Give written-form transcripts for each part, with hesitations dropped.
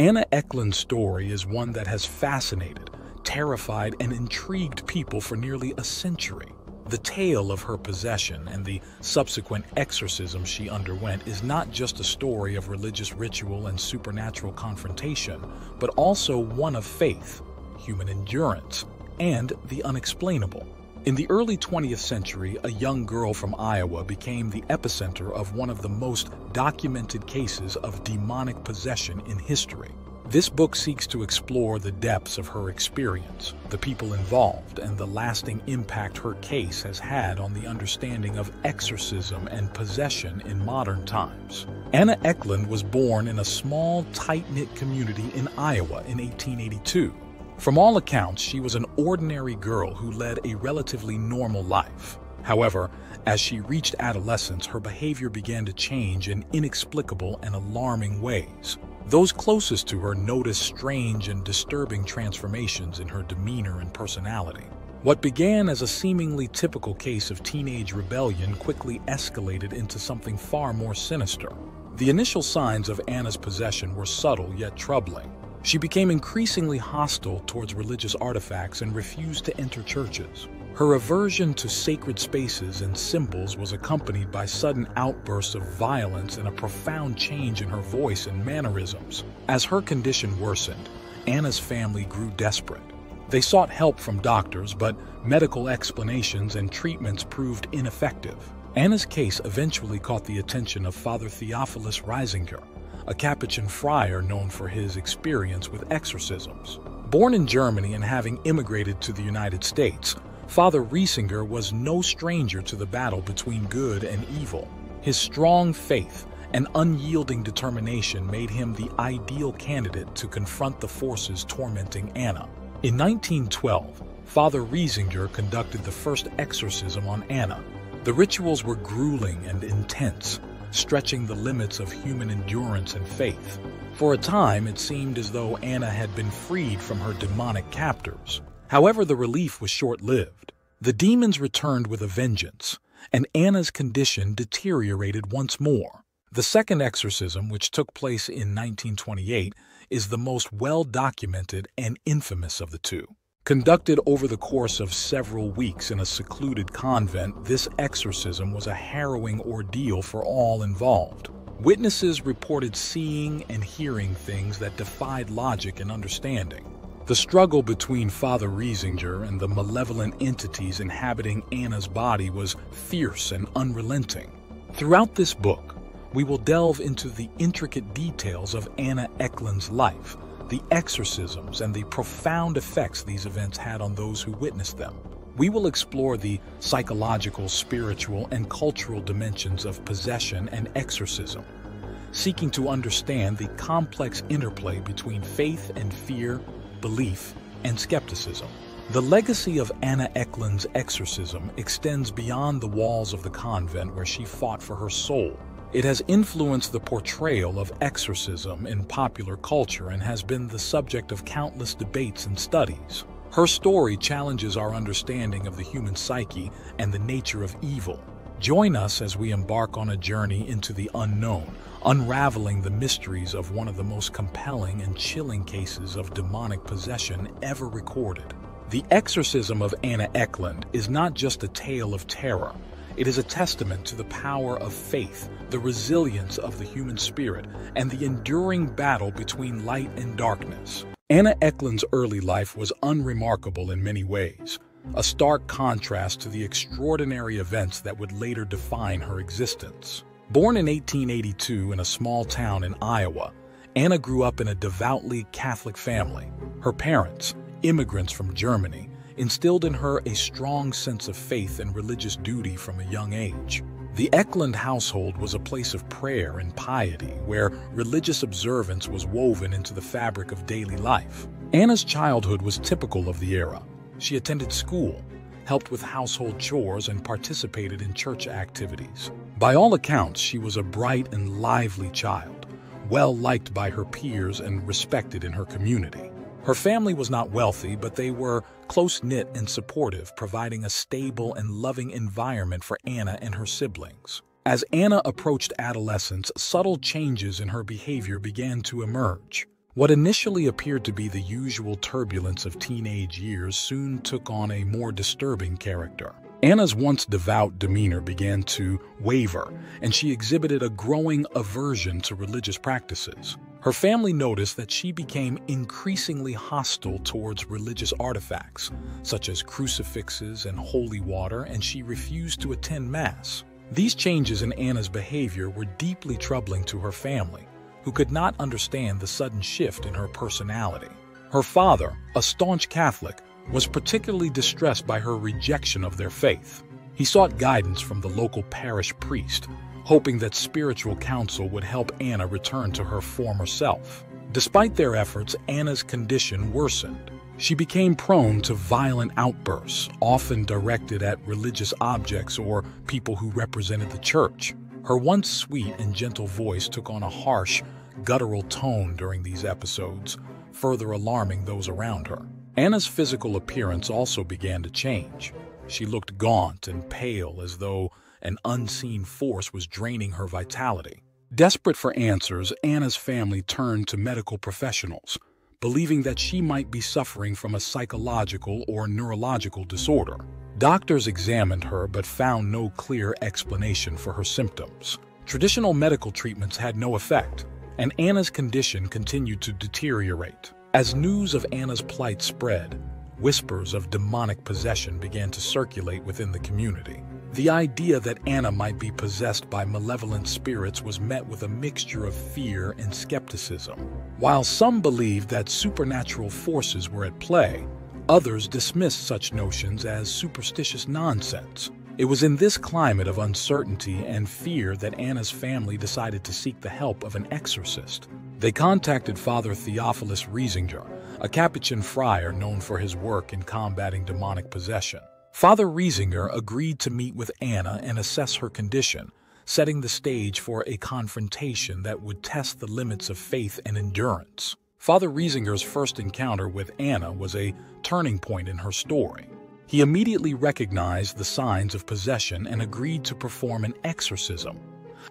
Anna Ecklund's story is one that has fascinated, terrified, and intrigued people for nearly a century. The tale of her possession and the subsequent exorcism she underwent is not just a story of religious ritual and supernatural confrontation, but also one of faith, human endurance, and the unexplainable. In the early 20th century, a young girl from Iowa became the epicenter of one of the most documented cases of demonic possession in history. This book seeks to explore the depths of her experience, the people involved, and the lasting impact her case has had on the understanding of exorcism and possession in modern times. Anna Ecklund was born in a small, tight-knit community in Iowa in 1882. From all accounts, she was an ordinary girl who led a relatively normal life. However, as she reached adolescence, her behavior began to change in inexplicable and alarming ways. Those closest to her noticed strange and disturbing transformations in her demeanor and personality. What began as a seemingly typical case of teenage rebellion quickly escalated into something far more sinister. The initial signs of Anna's possession were subtle yet troubling. She became increasingly hostile towards religious artifacts and refused to enter churches. Her aversion to sacred spaces and symbols was accompanied by sudden outbursts of violence and a profound change in her voice and mannerisms. As her condition worsened, Anna's family grew desperate. They sought help from doctors, but medical explanations and treatments proved ineffective. Anna's case eventually caught the attention of Father Theophilus Riesinger, a Capuchin friar known for his experience with exorcisms. Born in Germany and having immigrated to the United States, Father Riesinger was no stranger to the battle between good and evil. His strong faith and unyielding determination made him the ideal candidate to confront the forces tormenting Anna. In 1912, Father Riesinger conducted the first exorcism on Anna. The rituals were grueling and intense, stretching the limits of human endurance and faith. For a time, it seemed as though Anna had been freed from her demonic captors. However, the relief was short-lived. The demons returned with a vengeance, and Anna's condition deteriorated once more. The second exorcism, which took place in 1928, is the most well-documented and infamous of the two. Conducted over the course of several weeks in a secluded convent, this exorcism was a harrowing ordeal for all involved. Witnesses reported seeing and hearing things that defied logic and understanding. The struggle between Father Riesinger and the malevolent entities inhabiting Anna's body was fierce and unrelenting. Throughout this book, we will delve into the intricate details of Anna Ecklund's life, the exorcisms, and the profound effects these events had on those who witnessed them. We will explore the psychological, spiritual, and cultural dimensions of possession and exorcism, seeking to understand the complex interplay between faith and fear, belief, and skepticism. The legacy of Anna Ecklund's exorcism extends beyond the walls of the convent where she fought for her soul. It has influenced the portrayal of exorcism in popular culture and has been the subject of countless debates and studies. Her story challenges our understanding of the human psyche and the nature of evil. Join us as we embark on a journey into the unknown, unraveling the mysteries of one of the most compelling and chilling cases of demonic possession ever recorded. The Exorcism of Anna Ecklund is not just a tale of terror. It is a testament to the power of faith, the resilience of the human spirit, and the enduring battle between light and darkness. Anna Ecklund's early life was unremarkable in many ways, a stark contrast to the extraordinary events that would later define her existence. Born in 1882 in a small town in Iowa, Anna grew up in a devoutly Catholic family. Her parents, immigrants from Germany, instilled in her a strong sense of faith and religious duty from a young age. The Ecklund household was a place of prayer and piety, where religious observance was woven into the fabric of daily life. Anna's childhood was typical of the era. She attended school, helped with household chores, and participated in church activities. By all accounts, she was a bright and lively child, well liked by her peers and respected in her community. Her family was not wealthy, but they were close-knit and supportive, providing a stable and loving environment for Anna and her siblings. As Anna approached adolescence, subtle changes in her behavior began to emerge. What initially appeared to be the usual turbulence of teenage years soon took on a more disturbing character. Anna's once devout demeanor began to waver, and she exhibited a growing aversion to religious practices. Her family noticed that she became increasingly hostile towards religious artifacts, such as crucifixes and holy water, and she refused to attend Mass. These changes in Anna's behavior were deeply troubling to her family, who could not understand the sudden shift in her personality. Her father, a staunch Catholic, was particularly distressed by her rejection of their faith. He sought guidance from the local parish priest, hoping that spiritual counsel would help Anna return to her former self. Despite their efforts, Anna's condition worsened. She became prone to violent outbursts, often directed at religious objects or people who represented the church. Her once sweet and gentle voice took on a harsh, guttural tone during these episodes, further alarming those around her. Anna's physical appearance also began to change. She looked gaunt and pale, as though an unseen force was draining her vitality. Desperate for answers, Anna's family turned to medical professionals, believing that she might be suffering from a psychological or neurological disorder. Doctors examined her but found no clear explanation for her symptoms. Traditional medical treatments had no effect, and Anna's condition continued to deteriorate. As news of Anna's plight spread, whispers of demonic possession began to circulate within the community. The idea that Anna might be possessed by malevolent spirits was met with a mixture of fear and skepticism. While some believed that supernatural forces were at play, others dismissed such notions as superstitious nonsense. It was in this climate of uncertainty and fear that Anna's family decided to seek the help of an exorcist. They contacted Father Theophilus Riesinger, a Capuchin friar known for his work in combating demonic possession. Father Riesinger agreed to meet with Anna and assess her condition, setting the stage for a confrontation that would test the limits of faith and endurance. Father Riesinger's first encounter with Anna was a turning point in her story. He immediately recognized the signs of possession and agreed to perform an exorcism.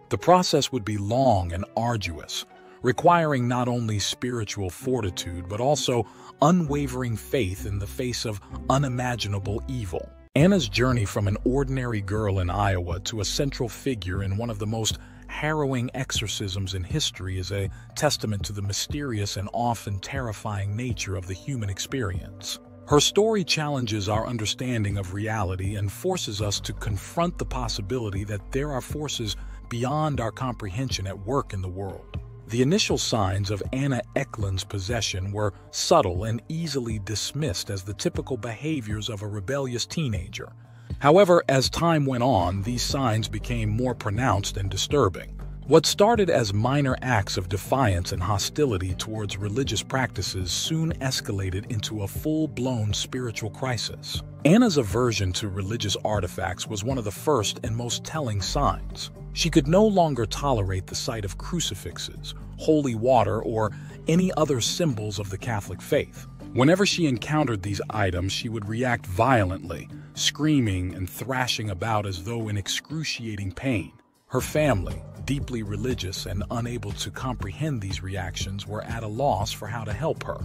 The process would be long and arduous, requiring not only spiritual fortitude but also unwavering faith in the face of unimaginable evil. Anna's journey from an ordinary girl in Iowa to a central figure in one of the most harrowing exorcisms in history is a testament to the mysterious and often terrifying nature of the human experience. Her story challenges our understanding of reality and forces us to confront the possibility that there are forces beyond our comprehension at work in the world. The initial signs of Anna Ecklund's possession were subtle and easily dismissed as the typical behaviors of a rebellious teenager. However, as time went on, these signs became more pronounced and disturbing. What started as minor acts of defiance and hostility towards religious practices soon escalated into a full-blown spiritual crisis. Anna's aversion to religious artifacts was one of the first and most telling signs. She could no longer tolerate the sight of crucifixes, holy water, or any other symbols of the Catholic faith. Whenever she encountered these items, she would react violently, screaming and thrashing about as though in excruciating pain. Her family, deeply religious and unable to comprehend these reactions, were at a loss for how to help her.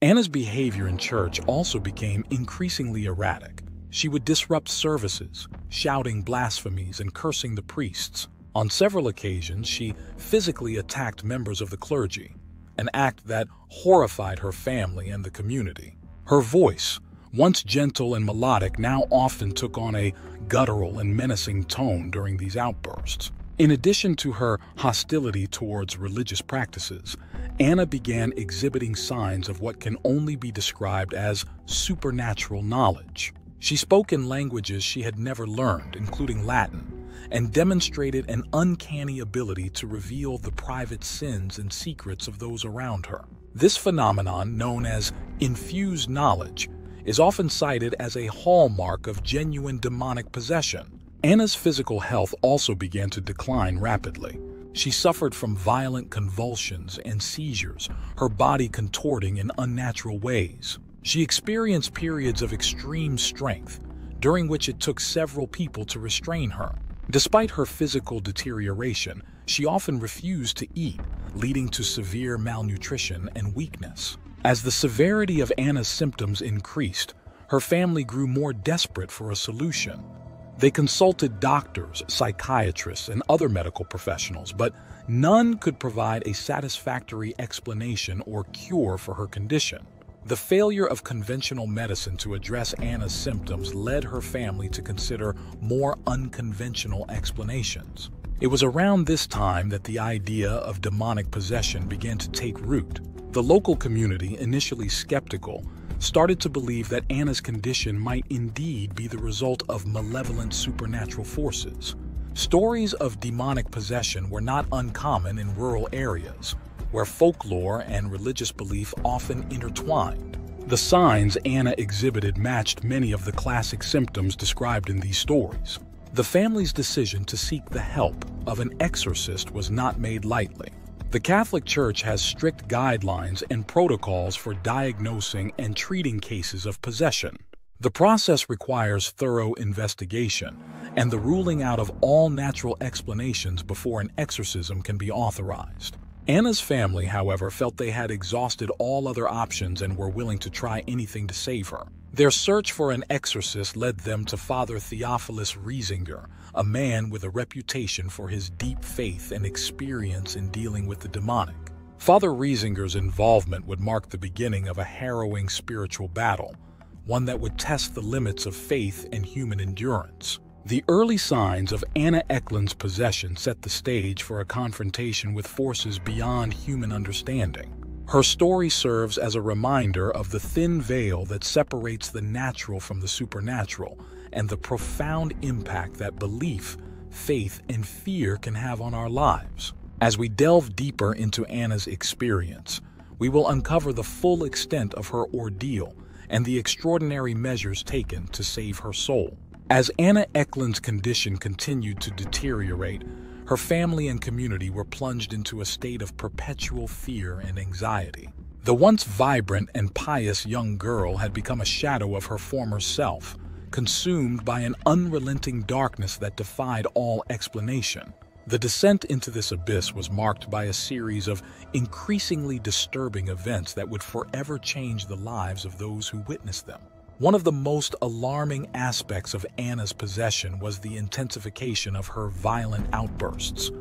Anna's behavior in church also became increasingly erratic. She would disrupt services, shouting blasphemies and cursing the priests. On several occasions, she physically attacked members of the clergy, an act that horrified her family and the community. Her voice, once gentle and melodic, now often took on a guttural and menacing tone during these outbursts. In addition to her hostility towards religious practices, Anna began exhibiting signs of what can only be described as supernatural knowledge. She spoke in languages she had never learned, including Latin, and demonstrated an uncanny ability to reveal the private sins and secrets of those around her. This phenomenon, known as infused knowledge, is often cited as a hallmark of genuine demonic possession. Anna's physical health also began to decline rapidly. She suffered from violent convulsions and seizures, her body contorting in unnatural ways. She experienced periods of extreme strength, during which it took several people to restrain her. Despite her physical deterioration, she often refused to eat, leading to severe malnutrition and weakness. As the severity of Anna's symptoms increased, her family grew more desperate for a solution. They consulted doctors, psychiatrists, and other medical professionals, but none could provide a satisfactory explanation or cure for her condition. The failure of conventional medicine to address Anna's symptoms led her family to consider more unconventional explanations. It was around this time that the idea of demonic possession began to take root. The local community, initially skeptical, started to believe that Anna's condition might indeed be the result of malevolent supernatural forces. Stories of demonic possession were not uncommon in rural areas, where folklore and religious belief often intertwined. The signs Anna exhibited matched many of the classic symptoms described in these stories. The family's decision to seek the help of an exorcist was not made lightly. The Catholic Church has strict guidelines and protocols for diagnosing and treating cases of possession. The process requires thorough investigation and the ruling out of all natural explanations before an exorcism can be authorized. Anna's family, however, felt they had exhausted all other options and were willing to try anything to save her. Their search for an exorcist led them to Father Theophilus Riesinger, a man with a reputation for his deep faith and experience in dealing with the demonic. Father Riesinger's involvement would mark the beginning of a harrowing spiritual battle, one that would test the limits of faith and human endurance. The early signs of Anna Ecklund's possession set the stage for a confrontation with forces beyond human understanding. Her story serves as a reminder of the thin veil that separates the natural from the supernatural and the profound impact that belief, faith, and fear can have on our lives. As we delve deeper into Anna's experience, we will uncover the full extent of her ordeal and the extraordinary measures taken to save her soul. As Anna Ecklund's condition continued to deteriorate, her family and community were plunged into a state of perpetual fear and anxiety. The once vibrant and pious young girl had become a shadow of her former self, consumed by an unrelenting darkness that defied all explanation. The descent into this abyss was marked by a series of increasingly disturbing events that would forever change the lives of those who witnessed them. One of the most alarming aspects of Anna's possession was the intensification of her violent outbursts.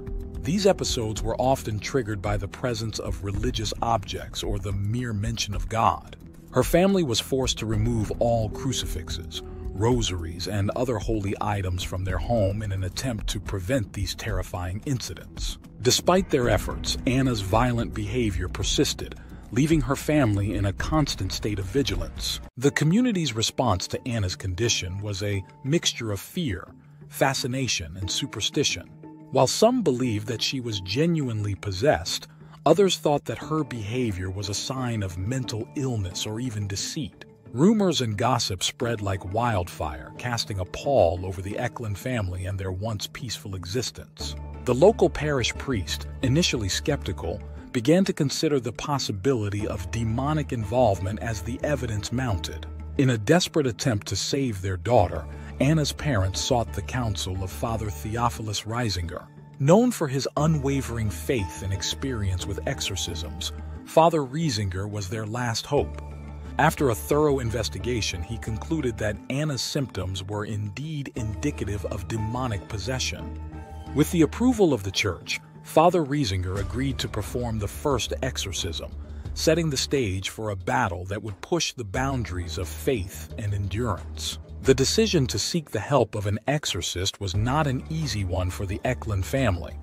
These episodes were often triggered by the presence of religious objects or the mere mention of God. Her family was forced to remove all crucifixes, rosaries, and other holy items from their home in an attempt to prevent these terrifying incidents. Despite their efforts, Anna's violent behavior persisted, leaving her family in a constant state of vigilance. The community's response to Anna's condition was a mixture of fear, fascination, and superstition. While some believed that she was genuinely possessed, others thought that her behavior was a sign of mental illness or even deceit. Rumors and gossip spread like wildfire, casting a pall over the Ecklund family and their once peaceful existence. The local parish priest, initially skeptical, began to consider the possibility of demonic involvement as the evidence mounted. In a desperate attempt to save their daughter, Anna's parents sought the counsel of Father Theophilus Riesinger. Known for his unwavering faith and experience with exorcisms, Father Riesinger was their last hope. After a thorough investigation, he concluded that Anna's symptoms were indeed indicative of demonic possession. With the approval of the church, Father Riesinger agreed to perform the first exorcism, setting the stage for a battle that would push the boundaries of faith and endurance. The decision to seek the help of an exorcist was not an easy one for the Ecklund family.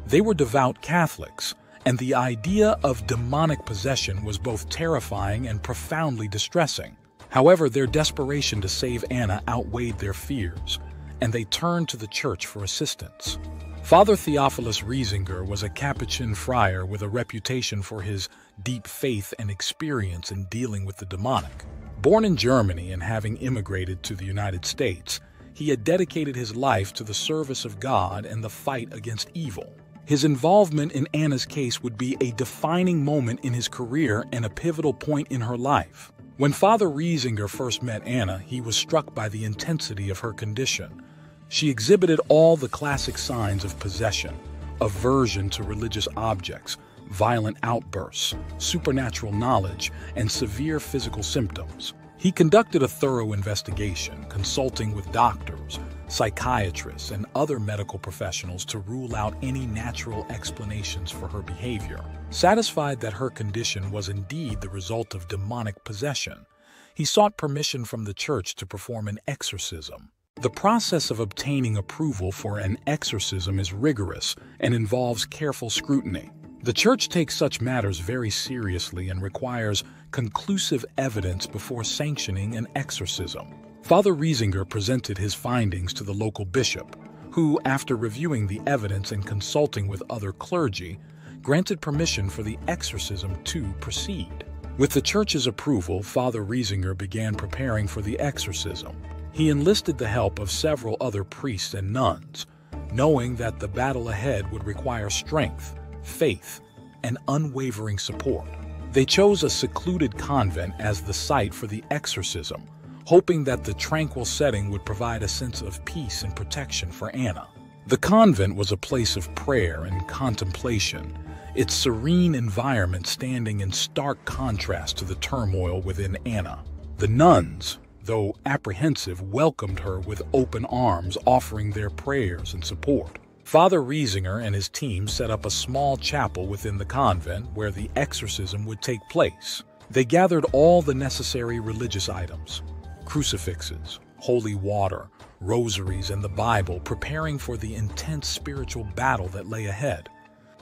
They were devout Catholics, and the idea of demonic possession was both terrifying and profoundly distressing. However, their desperation to save Anna outweighed their fears, and they turned to the church for assistance. Father Theophilus Riesinger was a Capuchin friar with a reputation for his deep faith and experience in dealing with the demonic. Born in Germany and having immigrated to the United States, he had dedicated his life to the service of God and the fight against evil. His involvement in Anna's case would be a defining moment in his career and a pivotal point in her life. When Father Riesinger first met Anna, he was struck by the intensity of her condition. She exhibited all the classic signs of possession: aversion to religious objects, violent outbursts, supernatural knowledge, and severe physical symptoms. He conducted a thorough investigation, consulting with doctors, psychiatrists, and other medical professionals to rule out any natural explanations for her behavior. Satisfied that her condition was indeed the result of demonic possession, he sought permission from the church to perform an exorcism. The process of obtaining approval for an exorcism is rigorous and involves careful scrutiny. The church takes such matters very seriously and requires conclusive evidence before sanctioning an exorcism. Father Riesinger presented his findings to the local bishop, who, after reviewing the evidence and consulting with other clergy, granted permission for the exorcism to proceed. With the church's approval, Father Riesinger began preparing for the exorcism. He enlisted the help of several other priests and nuns, knowing that the battle ahead would require strength, faith, and unwavering support. They chose a secluded convent as the site for the exorcism, hoping that the tranquil setting would provide a sense of peace and protection for Anna. The convent was a place of prayer and contemplation, its serene environment standing in stark contrast to the turmoil within Anna. The nuns, though apprehensive, welcomed her with open arms, offering their prayers and support. Father Riesinger and his team set up a small chapel within the convent where the exorcism would take place. They gathered all the necessary religious items: crucifixes, holy water, rosaries, and the Bible, preparing for the intense spiritual battle that lay ahead.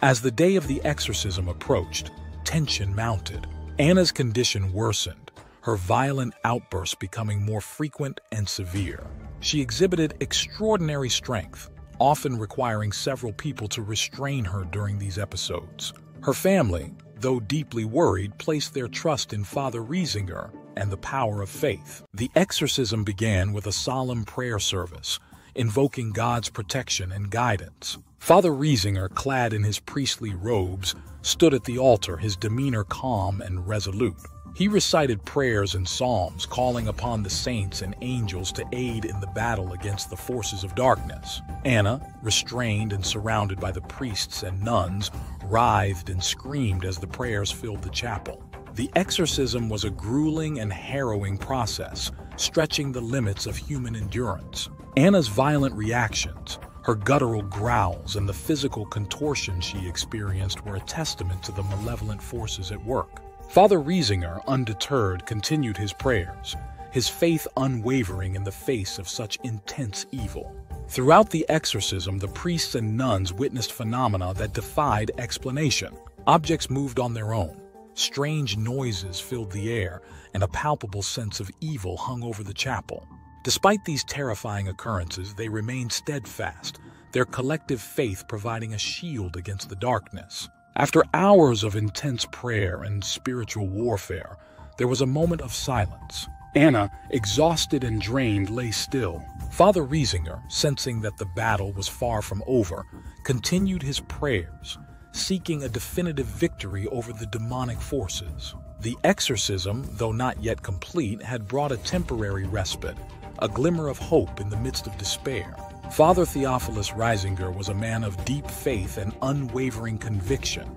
As the day of the exorcism approached, tension mounted. Anna's condition worsened, her violent outbursts becoming more frequent and severe. She exhibited extraordinary strength, often requiring several people to restrain her during these episodes. Her family, though deeply worried, placed their trust in Father Riesinger and the power of faith. The exorcism began with a solemn prayer service, invoking God's protection and guidance. Father Riesinger, clad in his priestly robes, stood at the altar, his demeanor calm and resolute. He recited prayers and psalms, calling upon the saints and angels to aid in the battle against the forces of darkness. Anna, restrained and surrounded by the priests and nuns, writhed and screamed as the prayers filled the chapel. The exorcism was a grueling and harrowing process, stretching the limits of human endurance. Anna's violent reactions, her guttural growls, and the physical contortions she experienced were a testament to the malevolent forces at work. Father Riesinger, undeterred, continued his prayers, his faith unwavering in the face of such intense evil. Throughout the exorcism, the priests and nuns witnessed phenomena that defied explanation. Objects moved on their own, strange noises filled the air, and a palpable sense of evil hung over the chapel. Despite these terrifying occurrences, they remained steadfast, their collective faith providing a shield against the darkness. After hours of intense prayer and spiritual warfare, there was a moment of silence. Anna, exhausted and drained, lay still. Father Riesinger, sensing that the battle was far from over, continued his prayers, seeking a definitive victory over the demonic forces. The exorcism, though not yet complete, had brought a temporary respite, a glimmer of hope in the midst of despair. Father Theophilus Riesinger was a man of deep faith and unwavering conviction,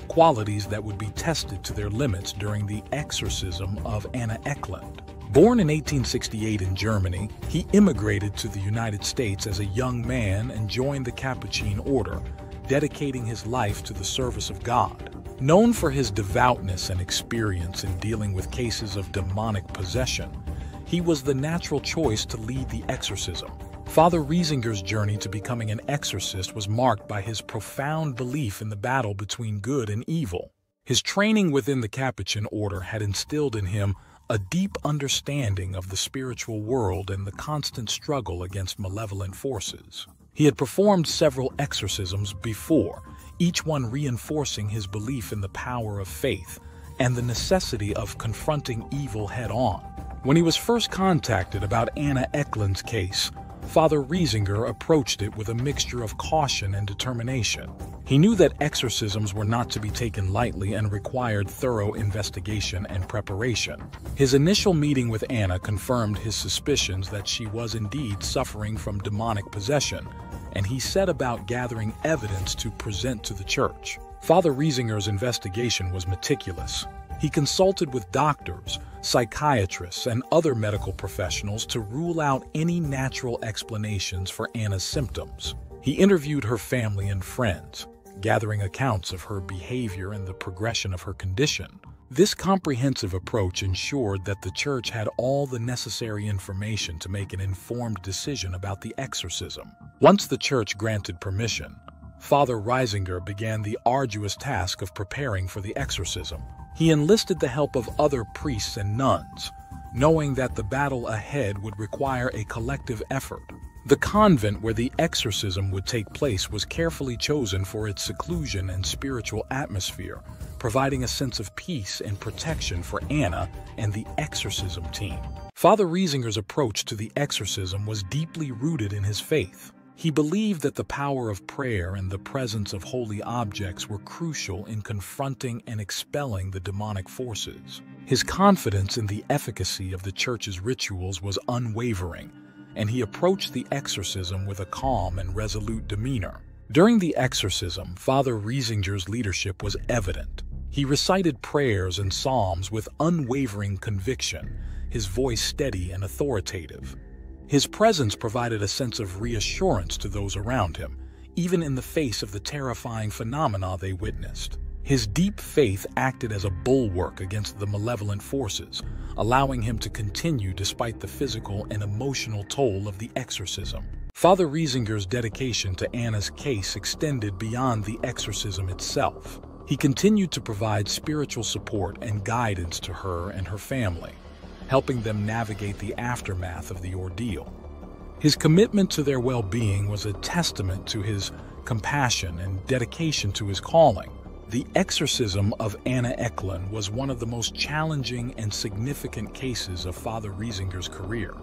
qualities that would be tested to their limits during the exorcism of Anna Ecklund. Born in 1868 in Germany, he immigrated to the United States as a young man and joined the Capuchin order, dedicating his life to the service of God. Known for his devoutness and experience in dealing with cases of demonic possession, he was the natural choice to lead the exorcism. Father Riesinger's journey to becoming an exorcist was marked by his profound belief in the battle between good and evil. His training within the Capuchin order had instilled in him a deep understanding of the spiritual world and the constant struggle against malevolent forces. He had performed several exorcisms before, each one reinforcing his belief in the power of faith and the necessity of confronting evil head-on. When he was first contacted about Anna Ecklund's case, Father Riesinger approached it with a mixture of caution and determination. He knew that exorcisms were not to be taken lightly and required thorough investigation and preparation. His initial meeting with Anna confirmed his suspicions that she was indeed suffering from demonic possession, and he set about gathering evidence to present to the church. Father Riesinger's investigation was meticulous. He consulted with doctors, psychiatrists, and other medical professionals to rule out any natural explanations for Anna's symptoms. He interviewed her family and friends, gathering accounts of her behavior and the progression of her condition. This comprehensive approach ensured that the church had all the necessary information to make an informed decision about the exorcism. Once the church granted permission, Father Riesinger began the arduous task of preparing for the exorcism. He enlisted the help of other priests and nuns, knowing that the battle ahead would require a collective effort. The convent where the exorcism would take place was carefully chosen for its seclusion and spiritual atmosphere, providing a sense of peace and protection for Anna and the exorcism team. Father Riesinger's approach to the exorcism was deeply rooted in his faith. He believed that the power of prayer and the presence of holy objects were crucial in confronting and expelling the demonic forces. His confidence in the efficacy of the church's rituals was unwavering, and he approached the exorcism with a calm and resolute demeanor. During the exorcism, Father Riesinger's leadership was evident. He recited prayers and psalms with unwavering conviction, his voice steady and authoritative. His presence provided a sense of reassurance to those around him, even in the face of the terrifying phenomena they witnessed. His deep faith acted as a bulwark against the malevolent forces, allowing him to continue despite the physical and emotional toll of the exorcism. Father Riesinger's dedication to Anna's case extended beyond the exorcism itself. He continued to provide spiritual support and guidance to her and her family, helping them navigate the aftermath of the ordeal. His commitment to their well-being was a testament to his compassion and dedication to his calling. The exorcism of Anna Ecklund was one of the most challenging and significant cases of Father Riesinger's career.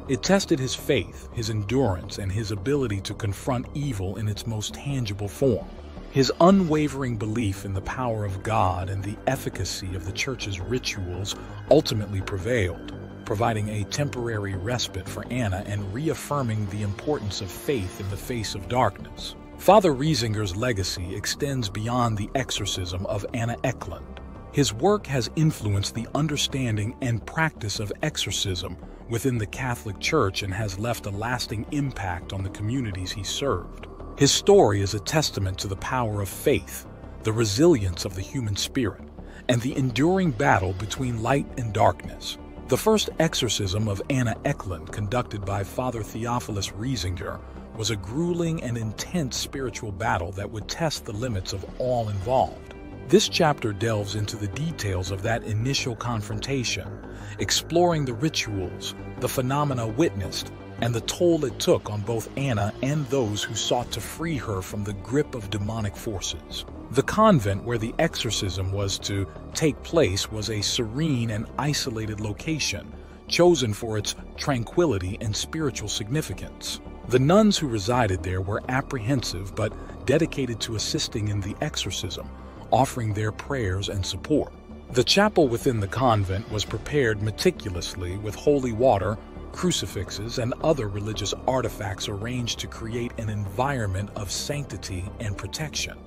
It tested his faith, his endurance, and his ability to confront evil in its most tangible form. His unwavering belief in the power of God and the efficacy of the church's rituals ultimately prevailed, providing a temporary respite for Anna and reaffirming the importance of faith in the face of darkness. Father Riesinger's legacy extends beyond the exorcism of Anna Ecklund. His work has influenced the understanding and practice of exorcism within the Catholic Church and has left a lasting impact on the communities he served. His story is a testament to the power of faith, the resilience of the human spirit, and the enduring battle between light and darkness. The first exorcism of Anna Ecklund, conducted by Father Theophilus Riesinger, was a grueling and intense spiritual battle that would test the limits of all involved. This chapter delves into the details of that initial confrontation, exploring the rituals, the phenomena witnessed, and the toll it took on both Anna and those who sought to free her from the grip of demonic forces. The convent where the exorcism was to take place was a serene and isolated location, chosen for its tranquility and spiritual significance. The nuns who resided there were apprehensive but dedicated to assisting in the exorcism, offering their prayers and support. The chapel within the convent was prepared meticulously with holy water, crucifixes, and other religious artifacts arranged to create an environment of sanctity and protection.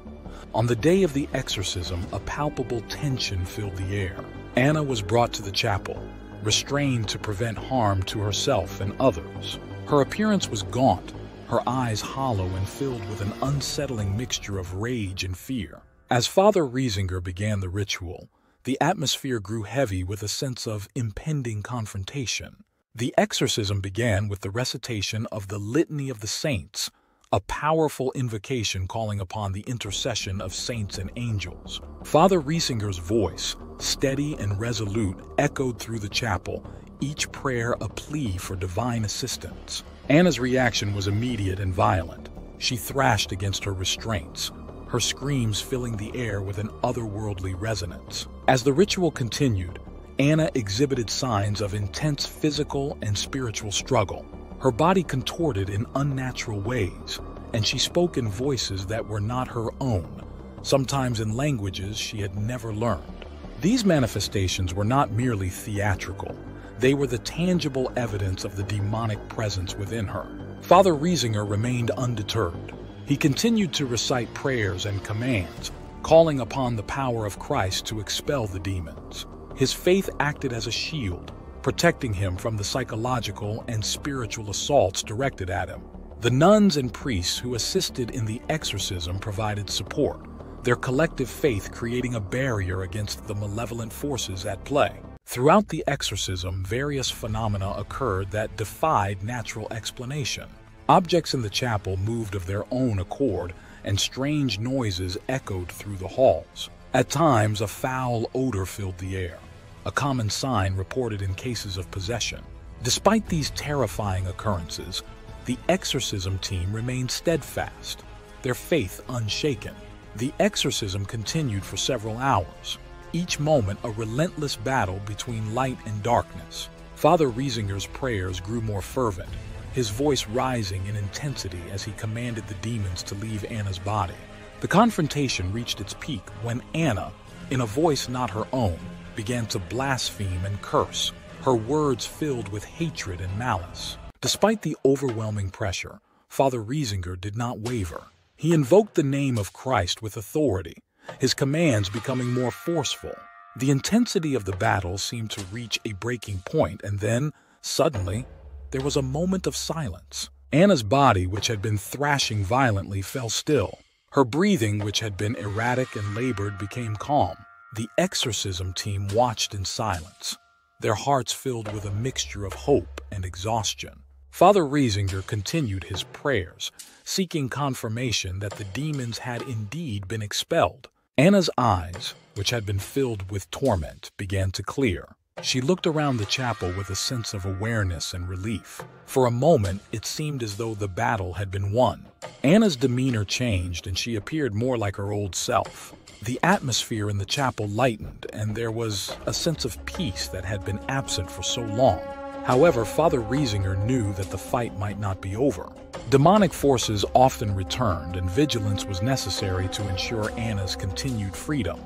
On the day of the exorcism, a palpable tension filled the air. Anna was brought to the chapel, restrained to prevent harm to herself and others. Her appearance was gaunt, her eyes hollow and filled with an unsettling mixture of rage and fear. As Father Riesinger began the ritual, the atmosphere grew heavy with a sense of impending confrontation. The exorcism began with the recitation of the Litany of the Saints, a powerful invocation calling upon the intercession of saints and angels. Father Riesinger's voice, steady and resolute, echoed through the chapel, each prayer a plea for divine assistance. Anna's reaction was immediate and violent. She thrashed against her restraints, her screams filling the air with an otherworldly resonance. As the ritual continued, Anna exhibited signs of intense physical and spiritual struggle. Her body contorted in unnatural ways, and she spoke in voices that were not her own, sometimes in languages she had never learned. These manifestations were not merely theatrical. They were the tangible evidence of the demonic presence within her. Father Riesinger remained undeterred. He continued to recite prayers and commands, calling upon the power of Christ to expel the demons. His faith acted as a shield, protecting him from the psychological and spiritual assaults directed at him. The nuns and priests who assisted in the exorcism provided support, their collective faith creating a barrier against the malevolent forces at play. Throughout the exorcism, various phenomena occurred that defied natural explanation. Objects in the chapel moved of their own accord, and strange noises echoed through the halls. At times, a foul odor filled the air, a common sign reported in cases of possession. Despite these terrifying occurrences, the exorcism team remained steadfast, their faith unshaken. The exorcism continued for several hours, each moment a relentless battle between light and darkness. Father Riesinger's prayers grew more fervent, his voice rising in intensity as he commanded the demons to leave Anna's body. The confrontation reached its peak when Anna, in a voice not her own, began to blaspheme and curse, her words filled with hatred and malice. Despite the overwhelming pressure, Father Riesinger did not waver. He invoked the name of Christ with authority, his commands becoming more forceful. The intensity of the battle seemed to reach a breaking point, and then, suddenly, there was a moment of silence. Anna's body, which had been thrashing violently, fell still. Her breathing, which had been erratic and labored, became calm. The exorcism team watched in silence, their hearts filled with a mixture of hope and exhaustion. Father Riesinger continued his prayers, seeking confirmation that the demons had indeed been expelled. Anna's eyes, which had been filled with torment, began to clear. She looked around the chapel with a sense of awareness and relief. For a moment, it seemed as though the battle had been won. Anna's demeanor changed, and she appeared more like her old self. The atmosphere in the chapel lightened, and there was a sense of peace that had been absent for so long. However, Father Riesinger knew that the fight might not be over. Demonic forces often returned, and vigilance was necessary to ensure Anna's continued freedom.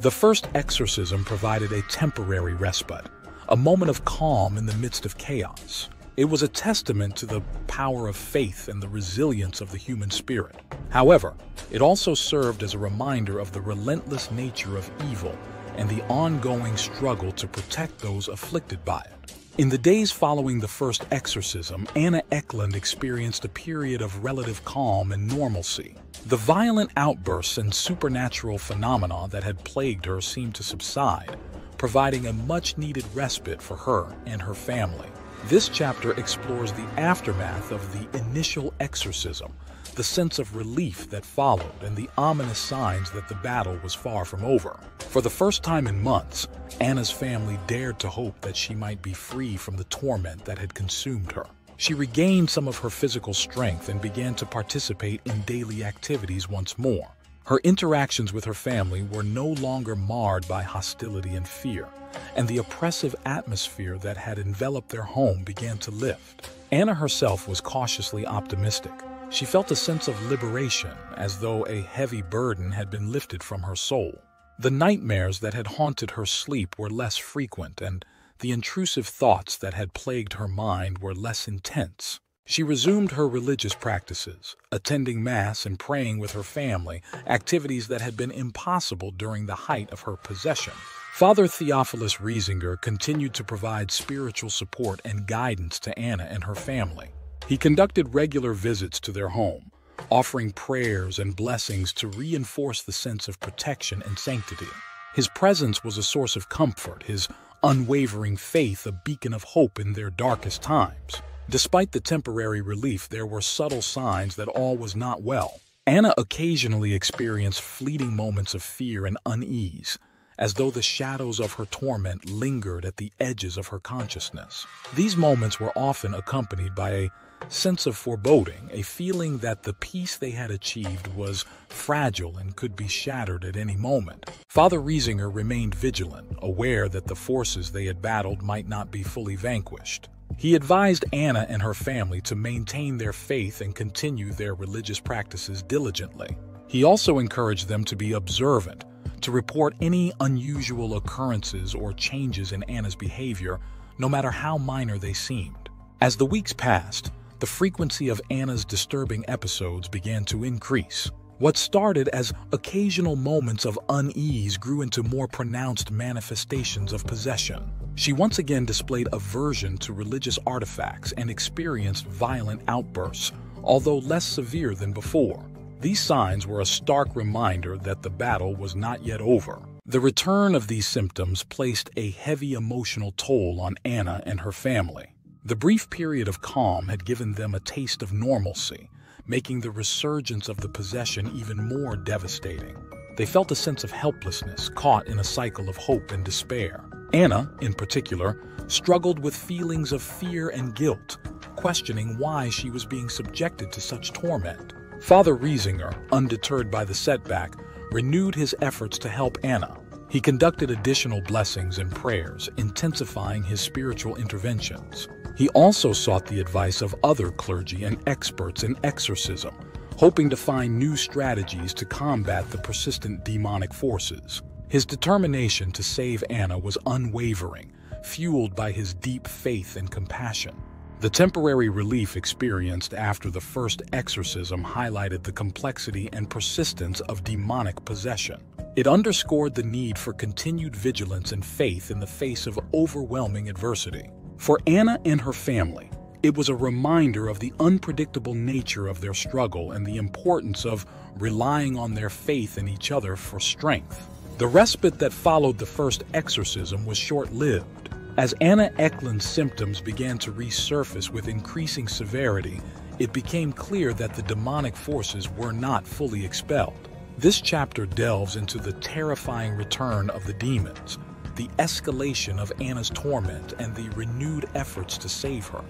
The first exorcism provided a temporary respite, a moment of calm in the midst of chaos. It was a testament to the power of faith and the resilience of the human spirit. However, it also served as a reminder of the relentless nature of evil and the ongoing struggle to protect those afflicted by it. In the days following the first exorcism, Anna Ecklund experienced a period of relative calm and normalcy. The violent outbursts and supernatural phenomena that had plagued her seemed to subside, providing a much-needed respite for her and her family. This chapter explores the aftermath of the initial exorcism, the sense of relief that followed, and the ominous signs that the battle was far from over. For the first time in months, Anna's family dared to hope that she might be free from the torment that had consumed her. She regained some of her physical strength and began to participate in daily activities once more. Her interactions with her family were no longer marred by hostility and fear, and the oppressive atmosphere that had enveloped their home began to lift. Anna herself was cautiously optimistic. She felt a sense of liberation, as though a heavy burden had been lifted from her soul. The nightmares that had haunted her sleep were less frequent, and the intrusive thoughts that had plagued her mind were less intense. She resumed her religious practices, attending Mass and praying with her family, activities that had been impossible during the height of her possession. Father Theophilus Riesinger continued to provide spiritual support and guidance to Anna and her family. He conducted regular visits to their home, offering prayers and blessings to reinforce the sense of protection and sanctity. His presence was a source of comfort, his unwavering faith a beacon of hope in their darkest times. Despite the temporary relief, there were subtle signs that all was not well. Anna occasionally experienced fleeting moments of fear and unease, as though the shadows of her torment lingered at the edges of her consciousness. These moments were often accompanied by a sense of foreboding, a feeling that the peace they had achieved was fragile and could be shattered at any moment. Father Riesinger remained vigilant, aware that the forces they had battled might not be fully vanquished. He advised Anna and her family to maintain their faith and continue their religious practices diligently. He also encouraged them to be observant, to report any unusual occurrences or changes in Anna's behavior, no matter how minor they seemed. As the weeks passed, the frequency of Anna's disturbing episodes began to increase. What started as occasional moments of unease grew into more pronounced manifestations of possession. She once again displayed aversion to religious artifacts and experienced violent outbursts, although less severe than before. These signs were a stark reminder that the battle was not yet over. The return of these symptoms placed a heavy emotional toll on Anna and her family. The brief period of calm had given them a taste of normalcy, making the resurgence of the possession even more devastating. They felt a sense of helplessness, caught in a cycle of hope and despair. Anna, in particular, struggled with feelings of fear and guilt, questioning why she was being subjected to such torment. Father Riesinger, undeterred by the setback, renewed his efforts to help Anna. He conducted additional blessings and prayers, intensifying his spiritual interventions. He also sought the advice of other clergy and experts in exorcism, hoping to find new strategies to combat the persistent demonic forces. His determination to save Anna was unwavering, fueled by his deep faith and compassion. The temporary relief experienced after the first exorcism highlighted the complexity and persistence of demonic possession. It underscored the need for continued vigilance and faith in the face of overwhelming adversity. For Anna and her family, it was a reminder of the unpredictable nature of their struggle and the importance of relying on their faith in each other for strength. The respite that followed the first exorcism was short-lived. As Anna Ecklund's symptoms began to resurface with increasing severity, it became clear that the demonic forces were not fully expelled. This chapter delves into the terrifying return of the demons, the escalation of Anna's torment, and the renewed efforts to save her.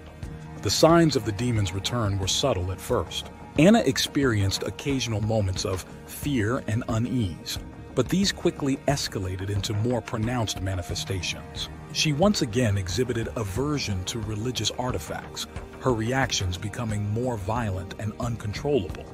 The signs of the demons' return were subtle at first. Anna experienced occasional moments of fear and unease, but these quickly escalated into more pronounced manifestations. She once again exhibited aversion to religious artifacts, her reactions becoming more violent and uncontrollable.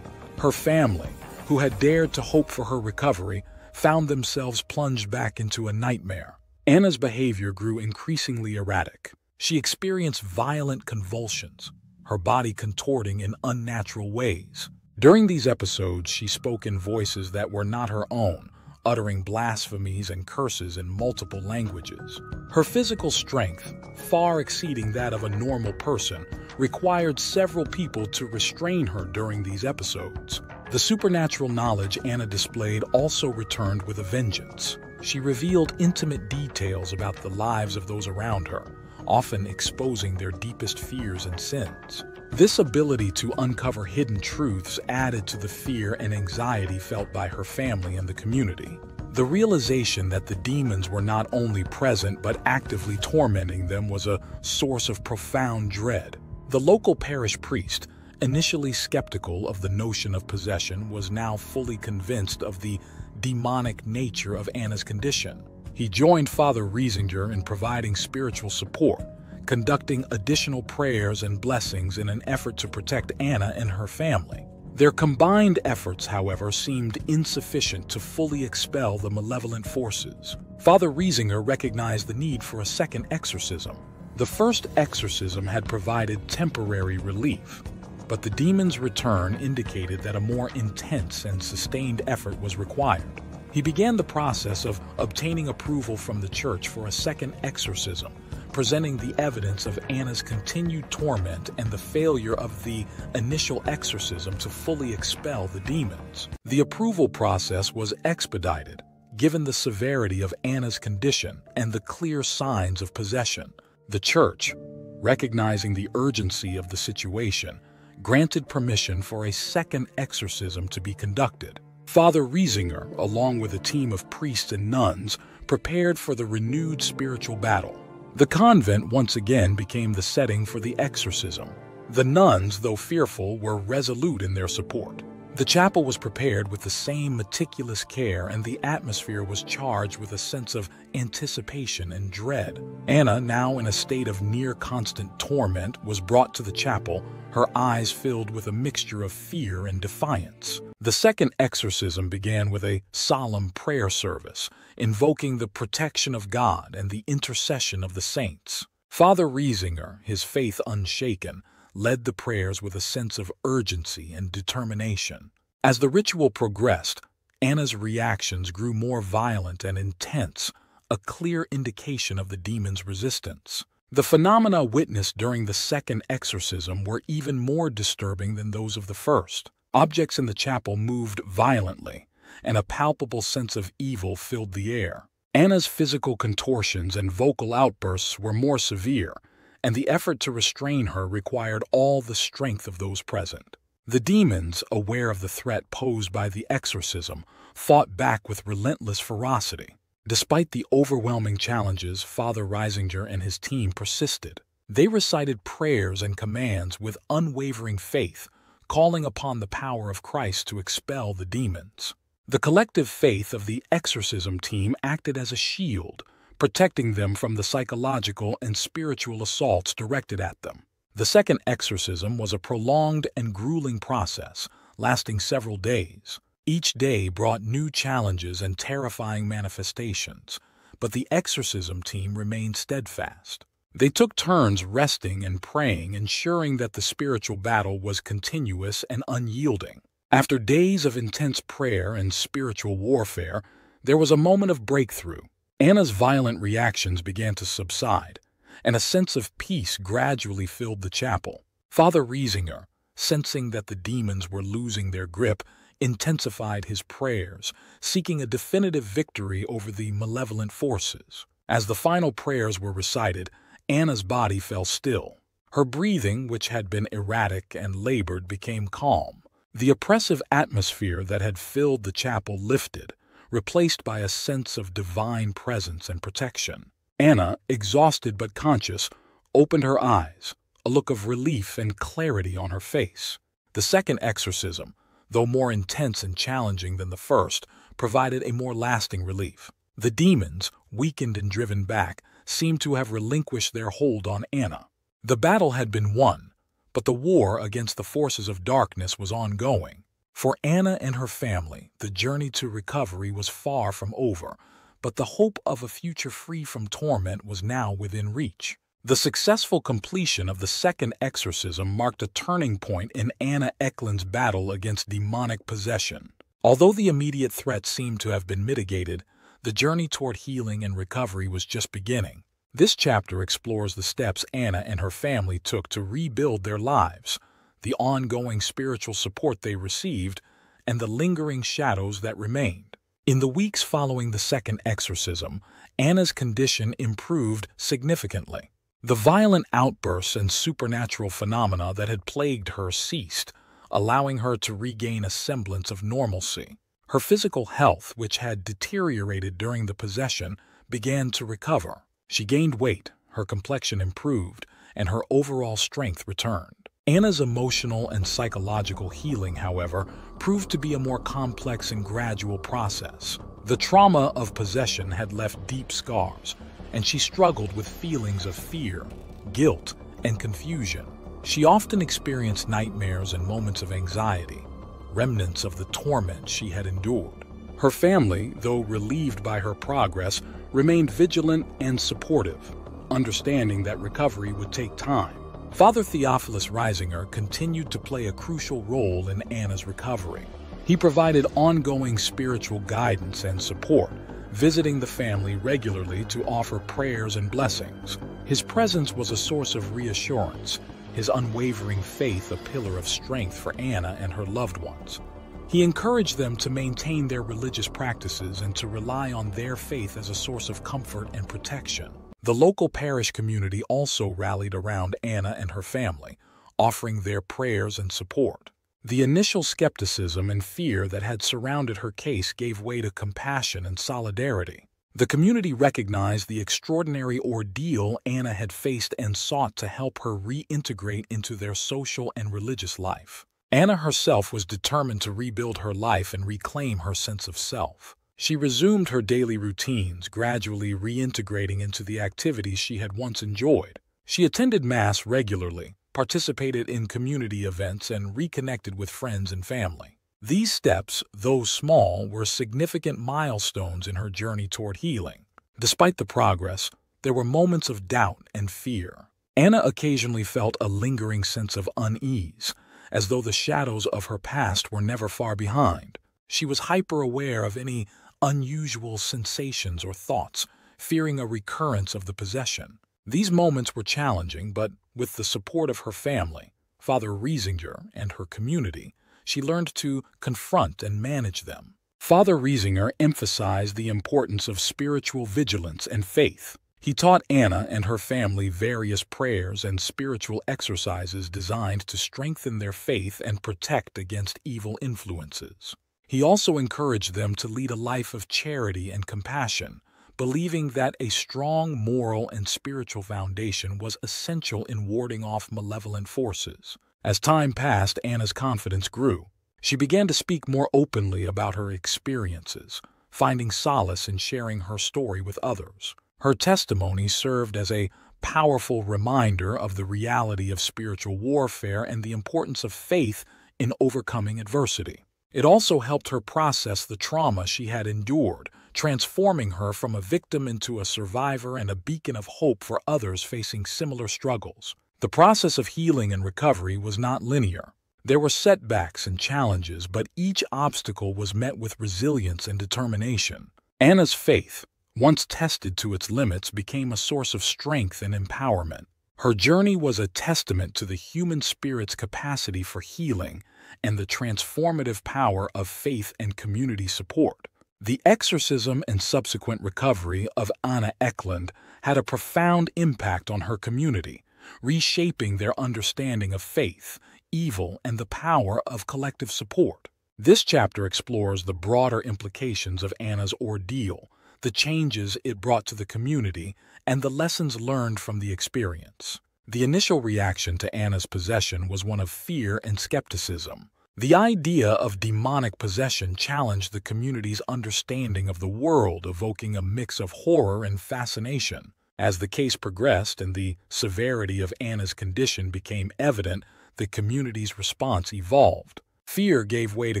Her family, who had dared to hope for her recovery, found themselves plunged back into a nightmare. Anna's behavior grew increasingly erratic. She experienced violent convulsions, her body contorting in unnatural ways. During these episodes, she spoke in voices that were not her own, uttering blasphemies and curses in multiple languages. Her physical strength, far exceeding that of a normal person, required several people to restrain her during these episodes. The supernatural knowledge Anna displayed also returned with a vengeance. She revealed intimate details about the lives of those around her, often exposing their deepest fears and sins. This ability to uncover hidden truths added to the fear and anxiety felt by her family and the community. The realization that the demons were not only present but actively tormenting them was a source of profound dread. The local parish priest, initially skeptical of the notion of possession, was now fully convinced of the demonic nature of Anna's condition. He joined Father Riesinger in providing spiritual support, conducting additional prayers and blessings in an effort to protect Anna and her family. Their combined efforts, however, seemed insufficient to fully expel the malevolent forces. Father Riesinger recognized the need for a second exorcism. The first exorcism had provided temporary relief, but the demon's return indicated that a more intense and sustained effort was required. He began the process of obtaining approval from the church for a second exorcism, presenting the evidence of Anna's continued torment and the failure of the initial exorcism to fully expel the demons. The approval process was expedited, given the severity of Anna's condition and the clear signs of possession. The church, recognizing the urgency of the situation, granted permission for a second exorcism to be conducted. Father Riesinger, along with a team of priests and nuns, prepared for the renewed spiritual battle. The convent once again became the setting for the exorcism. The nuns, though fearful, were resolute in their support. The chapel was prepared with the same meticulous care, and the atmosphere was charged with a sense of anticipation and dread. Anna, now in a state of near-constant torment, was brought to the chapel, her eyes filled with a mixture of fear and defiance. The second exorcism began with a solemn prayer service, invoking the protection of God and the intercession of the saints. Father Riesinger, his faith unshaken, led the prayers with a sense of urgency and determination. As the ritual progressed, Anna's reactions grew more violent and intense, a clear indication of the demon's resistance. The phenomena witnessed during the second exorcism were even more disturbing than those of the first. Objects in the chapel moved violently, and a palpable sense of evil filled the air. Anna's physical contortions and vocal outbursts were more severe, and the effort to restrain her required all the strength of those present. The demons, aware of the threat posed by the exorcism, fought back with relentless ferocity. Despite the overwhelming challenges, Father Riesinger and his team persisted. They recited prayers and commands with unwavering faith, calling upon the power of Christ to expel the demons. The collective faith of the exorcism team acted as a shield, protecting them from the psychological and spiritual assaults directed at them. The second exorcism was a prolonged and grueling process, lasting several days. Each day brought new challenges and terrifying manifestations, but the exorcism team remained steadfast. They took turns resting and praying, ensuring that the spiritual battle was continuous and unyielding. After days of intense prayer and spiritual warfare, there was a moment of breakthrough. Anna's violent reactions began to subside, and a sense of peace gradually filled the chapel. Father Riesinger, sensing that the demons were losing their grip, intensified his prayers, seeking a definitive victory over the malevolent forces. As the final prayers were recited, Anna's body fell still. Her breathing, which had been erratic and labored, became calm. The oppressive atmosphere that had filled the chapel lifted, replaced by a sense of divine presence and protection. Anna, exhausted but conscious, opened her eyes, a look of relief and clarity on her face. The second exorcism, though more intense and challenging than the first, provided a more lasting relief. The demons, weakened and driven back, seemed to have relinquished their hold on Anna. The battle had been won, but the war against the forces of darkness was ongoing. For Anna and her family, the journey to recovery was far from over, but the hope of a future free from torment was now within reach. The successful completion of the second exorcism marked a turning point in Anna Ecklund's battle against demonic possession. Although the immediate threat seemed to have been mitigated, the journey toward healing and recovery was just beginning. This chapter explores the steps Anna and her family took to rebuild their lives, the ongoing spiritual support they received, and the lingering shadows that remained. In the weeks following the second exorcism, Anna's condition improved significantly. The violent outbursts and supernatural phenomena that had plagued her ceased, allowing her to regain a semblance of normalcy. Her physical health, which had deteriorated during the possession, began to recover. She gained weight, her complexion improved, and her overall strength returned. Anna's emotional and psychological healing, however, proved to be a more complex and gradual process. The trauma of possession had left deep scars, and she struggled with feelings of fear, guilt, and confusion. She often experienced nightmares and moments of anxiety, remnants of the torment she had endured. Her family, though relieved by her progress, remained vigilant and supportive, understanding that recovery would take time. Father Theophilus Riesinger continued to play a crucial role in Anna's recovery. He provided ongoing spiritual guidance and support, visiting the family regularly to offer prayers and blessings. His presence was a source of reassurance, his unwavering faith a pillar of strength for Anna and her loved ones. He encouraged them to maintain their religious practices and to rely on their faith as a source of comfort and protection. The local parish community also rallied around Anna and her family, offering their prayers and support. The initial skepticism and fear that had surrounded her case gave way to compassion and solidarity. The community recognized the extraordinary ordeal Anna had faced and sought to help her reintegrate into their social and religious life. Anna herself was determined to rebuild her life and reclaim her sense of self. She resumed her daily routines, gradually reintegrating into the activities she had once enjoyed. She attended Mass regularly, participated in community events, and reconnected with friends and family. These steps, though small, were significant milestones in her journey toward healing. Despite the progress, there were moments of doubt and fear. Anna occasionally felt a lingering sense of unease, as though the shadows of her past were never far behind. She was hyper-aware of any unusual sensations or thoughts, fearing a recurrence of the possession. These moments were challenging, but with the support of her family, Father Riesinger, and her community, she learned to confront and manage them. Father Riesinger emphasized the importance of spiritual vigilance and faith. He taught Anna and her family various prayers and spiritual exercises designed to strengthen their faith and protect against evil influences. He also encouraged them to lead a life of charity and compassion, believing that a strong moral and spiritual foundation was essential in warding off malevolent forces. As time passed, Anna's confidence grew. She began to speak more openly about her experiences, finding solace in sharing her story with others. Her testimony served as a powerful reminder of the reality of spiritual warfare and the importance of faith in overcoming adversity. It also helped her process the trauma she had endured, transforming her from a victim into a survivor and a beacon of hope for others facing similar struggles. The process of healing and recovery was not linear. There were setbacks and challenges, but each obstacle was met with resilience and determination. Anna's faith, once tested to its limits, became a source of strength and empowerment. Her journey was a testament to the human spirit's capacity for healing and the transformative power of faith and community support. The exorcism and subsequent recovery of Anna Ecklund had a profound impact on her community, reshaping their understanding of faith, evil, and the power of collective support. This chapter explores the broader implications of Anna's ordeal, the changes it brought to the community, and the lessons learned from the experience. The initial reaction to Anna's possession was one of fear and skepticism. The idea of demonic possession challenged the community's understanding of the world, evoking a mix of horror and fascination. As the case progressed and the severity of Anna's condition became evident, the community's response evolved. Fear gave way to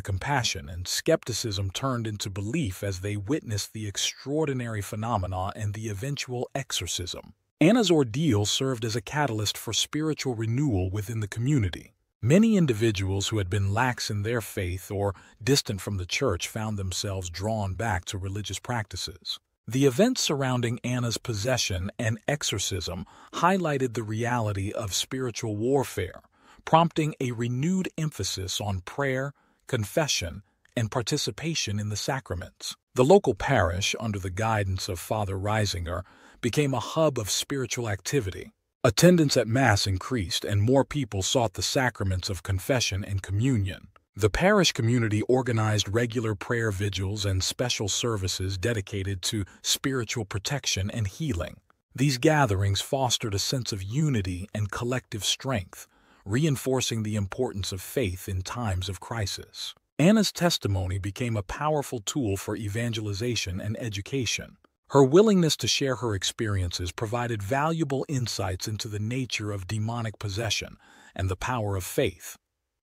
compassion, and skepticism turned into belief as they witnessed the extraordinary phenomena and the eventual exorcism. Anna's ordeal served as a catalyst for spiritual renewal within the community. Many individuals who had been lax in their faith or distant from the church found themselves drawn back to religious practices. The events surrounding Anna's possession and exorcism highlighted the reality of spiritual warfare, prompting a renewed emphasis on prayer, confession, and participation in the sacraments. The local parish, under the guidance of Father Riesinger, became a hub of spiritual activity. Attendance at Mass increased, and more people sought the sacraments of confession and communion. The parish community organized regular prayer vigils and special services dedicated to spiritual protection and healing. These gatherings fostered a sense of unity and collective strength, reinforcing the importance of faith in times of crisis. Anna's testimony became a powerful tool for evangelization and education. Her willingness to share her experiences provided valuable insights into the nature of demonic possession and the power of faith.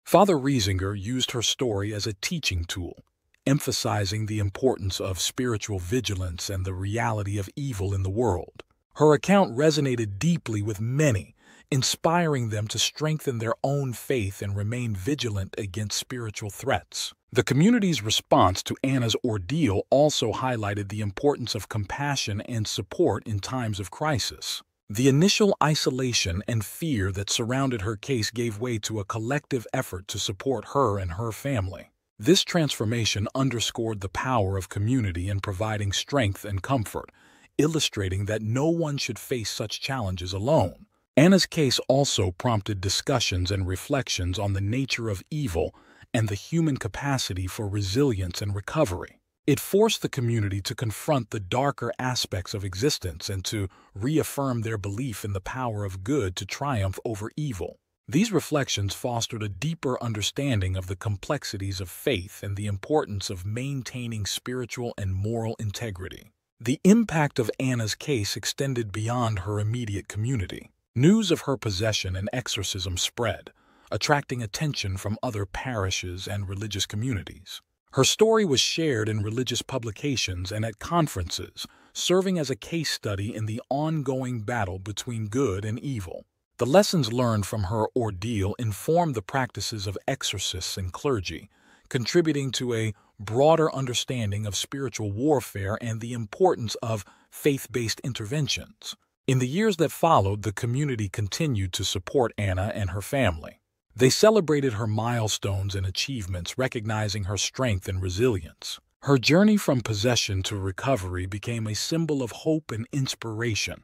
Father Riesinger used her story as a teaching tool, emphasizing the importance of spiritual vigilance and the reality of evil in the world. Her account resonated deeply with many, inspiring them to strengthen their own faith and remain vigilant against spiritual threats. The community's response to Anna's ordeal also highlighted the importance of compassion and support in times of crisis. The initial isolation and fear that surrounded her case gave way to a collective effort to support her and her family. This transformation underscored the power of community in providing strength and comfort, illustrating that no one should face such challenges alone. Anna's case also prompted discussions and reflections on the nature of evil and the human capacity for resilience and recovery. It forced the community to confront the darker aspects of existence and to reaffirm their belief in the power of good to triumph over evil. These reflections fostered a deeper understanding of the complexities of faith and the importance of maintaining spiritual and moral integrity. The impact of Anna's case extended beyond her immediate community. News of her possession and exorcism spread, attracting attention from other parishes and religious communities. Her story was shared in religious publications and at conferences, serving as a case study in the ongoing battle between good and evil. The lessons learned from her ordeal inform the practices of exorcists and clergy, contributing to a broader understanding of spiritual warfare and the importance of faith-based interventions. In the years that followed, the community continued to support Anna and her family. They celebrated her milestones and achievements, recognizing her strength and resilience. Her journey from possession to recovery became a symbol of hope and inspiration,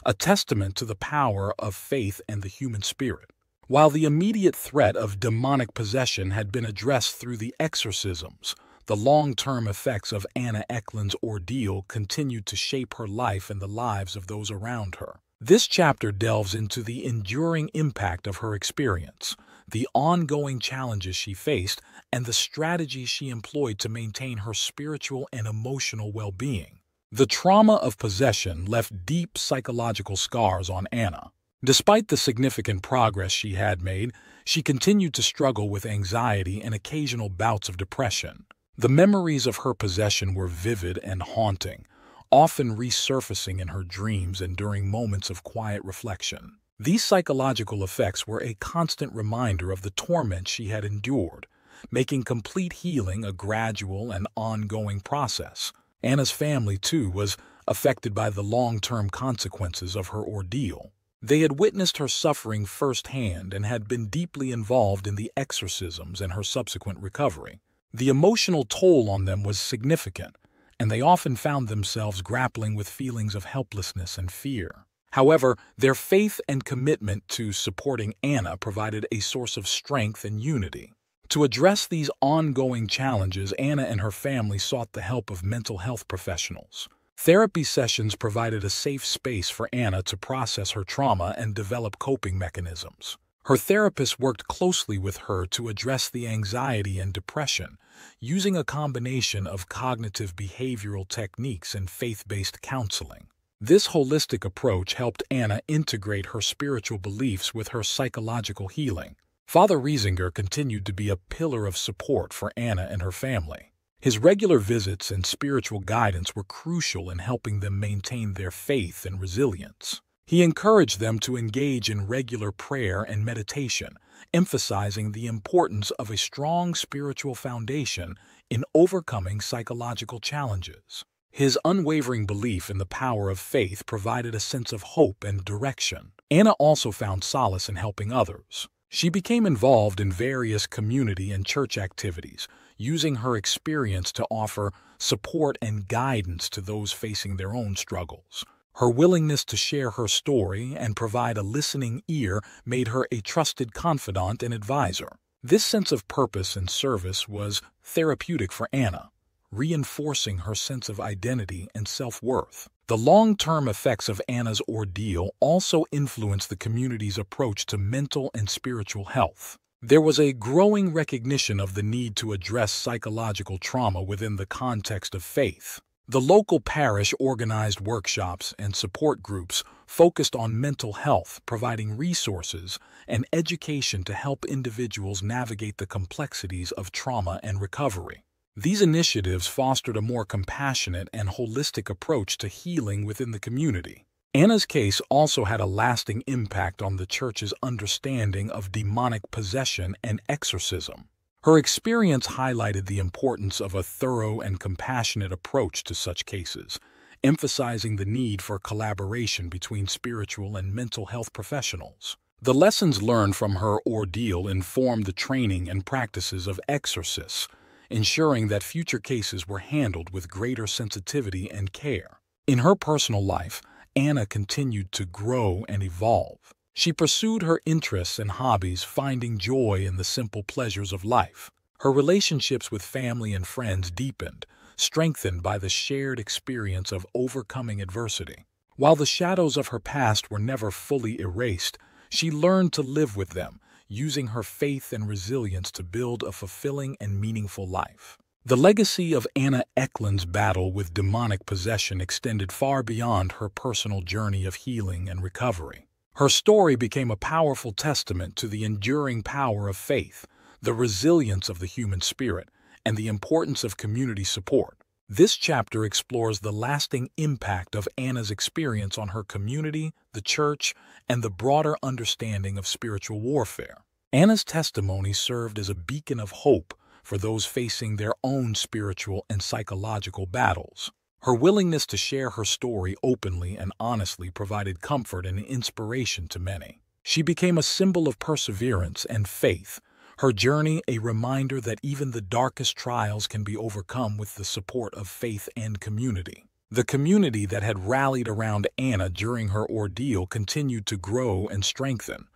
a testament to the power of faith and the human spirit. While the immediate threat of demonic possession had been addressed through the exorcisms, the long-term effects of Anna Ecklund's ordeal continued to shape her life and the lives of those around her. This chapter delves into the enduring impact of her experience, the ongoing challenges she faced, and the strategies she employed to maintain her spiritual and emotional well-being. The trauma of possession left deep psychological scars on Anna. Despite the significant progress she had made, she continued to struggle with anxiety and occasional bouts of depression. The memories of her possession were vivid and haunting, often resurfacing in her dreams and during moments of quiet reflection. These psychological effects were a constant reminder of the torment she had endured, making complete healing a gradual and ongoing process. Anna's family, too, was affected by the long-term consequences of her ordeal. They had witnessed her suffering firsthand and had been deeply involved in the exorcisms and her subsequent recovery. The emotional toll on them was significant, and they often found themselves grappling with feelings of helplessness and fear. However, their faith and commitment to supporting Anna provided a source of strength and unity. To address these ongoing challenges, Anna and her family sought the help of mental health professionals. Therapy sessions provided a safe space for Anna to process her trauma and develop coping mechanisms. Her therapist worked closely with her to address the anxiety and depression, using a combination of cognitive behavioral techniques and faith-based counseling. This holistic approach helped Anna integrate her spiritual beliefs with her psychological healing. Father Riesinger continued to be a pillar of support for Anna and her family. His regular visits and spiritual guidance were crucial in helping them maintain their faith and resilience. He encouraged them to engage in regular prayer and meditation, emphasizing the importance of a strong spiritual foundation in overcoming psychological challenges. His unwavering belief in the power of faith provided a sense of hope and direction. Anna also found solace in helping others. She became involved in various community and church activities, using her experience to offer support and guidance to those facing their own struggles. Her willingness to share her story and provide a listening ear made her a trusted confidant and advisor. This sense of purpose and service was therapeutic for Anna, reinforcing her sense of identity and self-worth. The long-term effects of Anna's ordeal also influenced the community's approach to mental and spiritual health. There was a growing recognition of the need to address psychological trauma within the context of faith. The local parish organized workshops and support groups focused on mental health, providing resources and education to help individuals navigate the complexities of trauma and recovery. These initiatives fostered a more compassionate and holistic approach to healing within the community. Anna's case also had a lasting impact on the church's understanding of demonic possession and exorcism. Her experience highlighted the importance of a thorough and compassionate approach to such cases, emphasizing the need for collaboration between spiritual and mental health professionals. The lessons learned from her ordeal informed the training and practices of exorcists, ensuring that future cases were handled with greater sensitivity and care. In her personal life, Anna continued to grow and evolve. She pursued her interests and hobbies, finding joy in the simple pleasures of life. Her relationships with family and friends deepened, strengthened by the shared experience of overcoming adversity. While the shadows of her past were never fully erased, she learned to live with them, using her faith and resilience to build a fulfilling and meaningful life. The legacy of Anna Ecklund's battle with demonic possession extended far beyond her personal journey of healing and recovery. Her story became a powerful testament to the enduring power of faith, the resilience of the human spirit, and the importance of community support. This chapter explores the lasting impact of Anna's experience on her community, the church, and the broader understanding of spiritual warfare. Anna's testimony served as a beacon of hope for those facing their own spiritual and psychological battles. Her willingness to share her story openly and honestly provided comfort and inspiration to many. She became a symbol of perseverance and faith, her journey a reminder that even the darkest trials can be overcome with the support of faith and community. The community that had rallied around Anna during her ordeal continued to grow and strengthen.